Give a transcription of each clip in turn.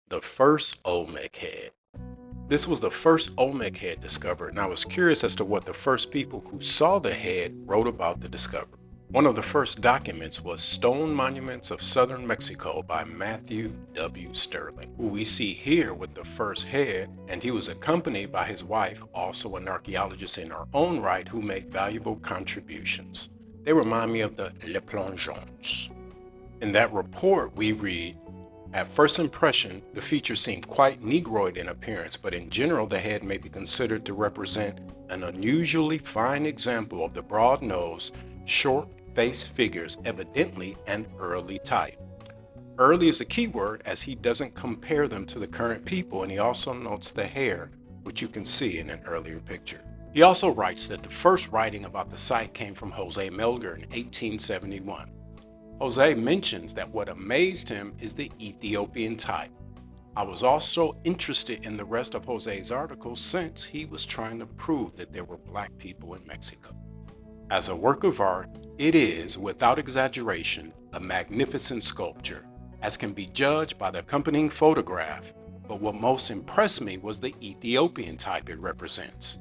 The first Olmec head. This was the first Olmec head discovered, and I was curious as to what the first people who saw the head wrote about the discovery. One of the first documents was Stone Monuments of Southern Mexico by Matthew W. Sterling, who we see here with the first head, and he was accompanied by his wife, also an archaeologist in her own right, who made valuable contributions. They remind me of the Le Plongeons. In that report, we read, at first impression, the features seem quite negroid in appearance, but in general, the head may be considered to represent an unusually fine example of the broad-nosed, short-faced figures, evidently an early type. Early is a key word as he doesn't compare them to the current people, and he also notes the hair, which you can see in an earlier picture. He also writes that the first writing about the site came from Jose Melgar in 1871. Jose mentions that what amazed him is the Ethiopian type. I was also interested in the rest of Jose's article since he was trying to prove that there were black people in Mexico. As a work of art, it is, without exaggeration, a magnificent sculpture, as can be judged by the accompanying photograph, but what most impressed me was the Ethiopian type it represents.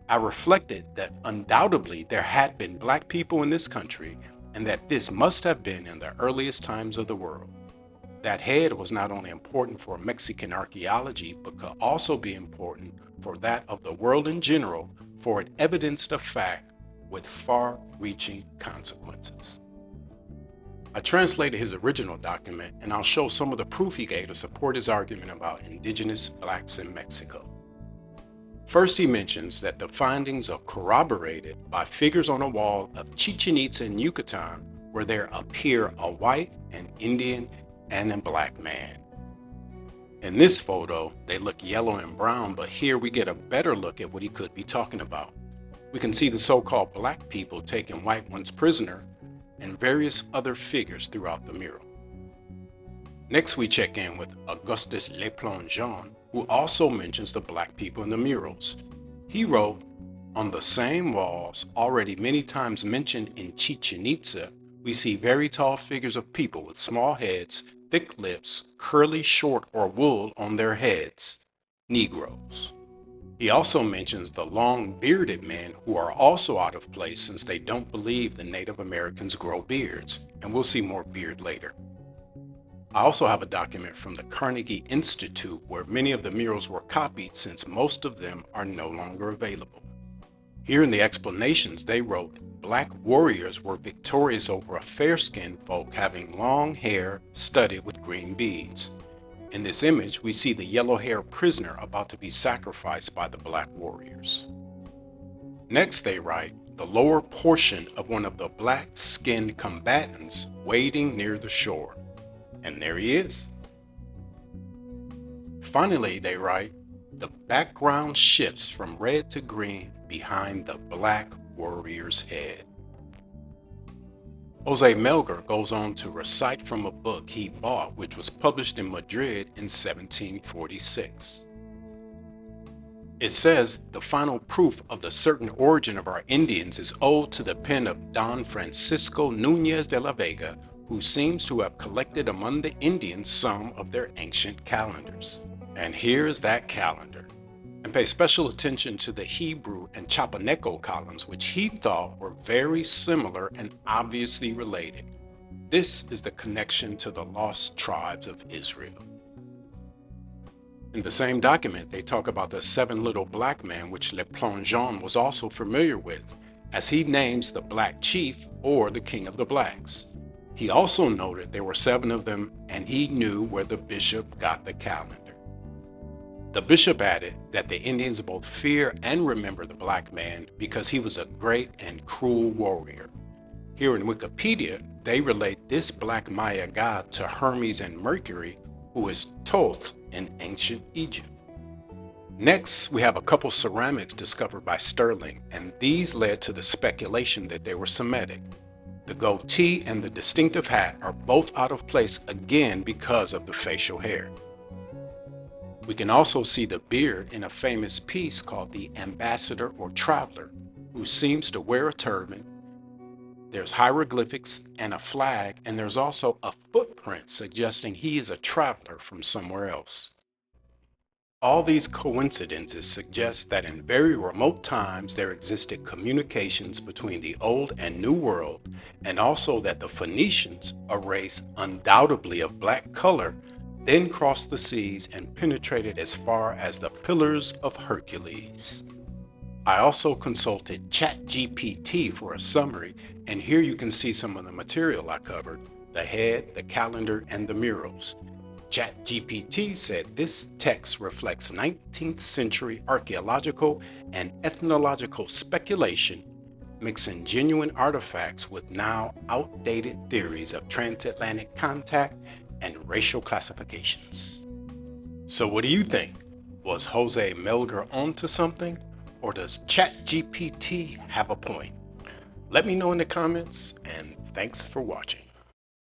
I reflected that undoubtedly there had been black people in this country, and that this must have been in the earliest times of the world. That head was not only important for Mexican archaeology, but could also be important for that of the world in general, for it evidenced a fact with far-reaching consequences. I translated his original document, and I'll show some of the proof he gave to support his argument about indigenous blacks in Mexico. First, he mentions that the findings are corroborated by figures on a wall of Chichén Itzá in Yucatan, where there appear a white, an Indian, and a black man. In this photo, they look yellow and brown, but here we get a better look at what he could be talking about. We can see the so-called black people taking white ones prisoner, and various other figures throughout the mural. Next, we check in with Augustus Le Plongeon, who also mentions the black people in the murals. He wrote, on the same walls already many times mentioned in Chichén Itzá, we see very tall figures of people with small heads, thick lips, curly short or wool on their heads, Negroes. He also mentions the long bearded men who are also out of place since they don't believe the Native Americans grow beards, and we'll see more beard later. I also have a document from the Carnegie Institute where many of the murals were copied since most of them are no longer available. Here in the explanations, they wrote, black warriors were victorious over a fair-skinned folk having long hair studded with green beads. In this image, we see the yellow-haired prisoner about to be sacrificed by the black warriors. Next, they write, the lower portion of one of the black-skinned combatants wading near the shore. And there he is. Finally, they write, the background shifts from red to green behind the black warrior's head. Jose Melgar goes on to recite from a book he bought, which was published in Madrid in 1746. It says the final proof of the certain origin of our Indians is owed to the pen of Don Francisco Núñez de la Vega, who seems to have collected among the Indians some of their ancient calendars. And here's that calendar. And pay special attention to the Hebrew and Chapaneco columns, which he thought were very similar and obviously related. This is the connection to the lost tribes of Israel. In the same document, they talk about the 7 little black men, which Le Plongeon was also familiar with, as he names the black chief or the king of the blacks. He also noted there were 7 of them, and he knew where the bishop got the calendar. The bishop added that the Indians both fear and remember the black man because he was a great and cruel warrior. Here in Wikipedia, they relate this black Maya god to Hermes and Mercury, who is Thoth in ancient Egypt. Next, we have a couple ceramics discovered by Sterling, and these led to the speculation that they were Semitic. The goatee and the distinctive hat are both out of place again because of the facial hair. We can also see the beard in a famous piece called the Ambassador or Traveler, who seems to wear a turban. There's hieroglyphics and a flag, and there's also a footprint suggesting he is a traveler from somewhere else. All these coincidences suggest that in very remote times there existed communications between the Old and New World, and also that the Phoenicians, a race undoubtedly of black color, then crossed the seas and penetrated as far as the Pillars of Hercules. I also consulted ChatGPT for a summary, and here you can see some of the material I covered: the head, the calendar, and the murals. ChatGPT said this text reflects 19th century archaeological and ethnological speculation, mixing genuine artifacts with now outdated theories of transatlantic contact and racial classifications. So what do you think? Was Jose Melgar onto something, or does ChatGPT have a point? Let me know in the comments, and thanks for watching.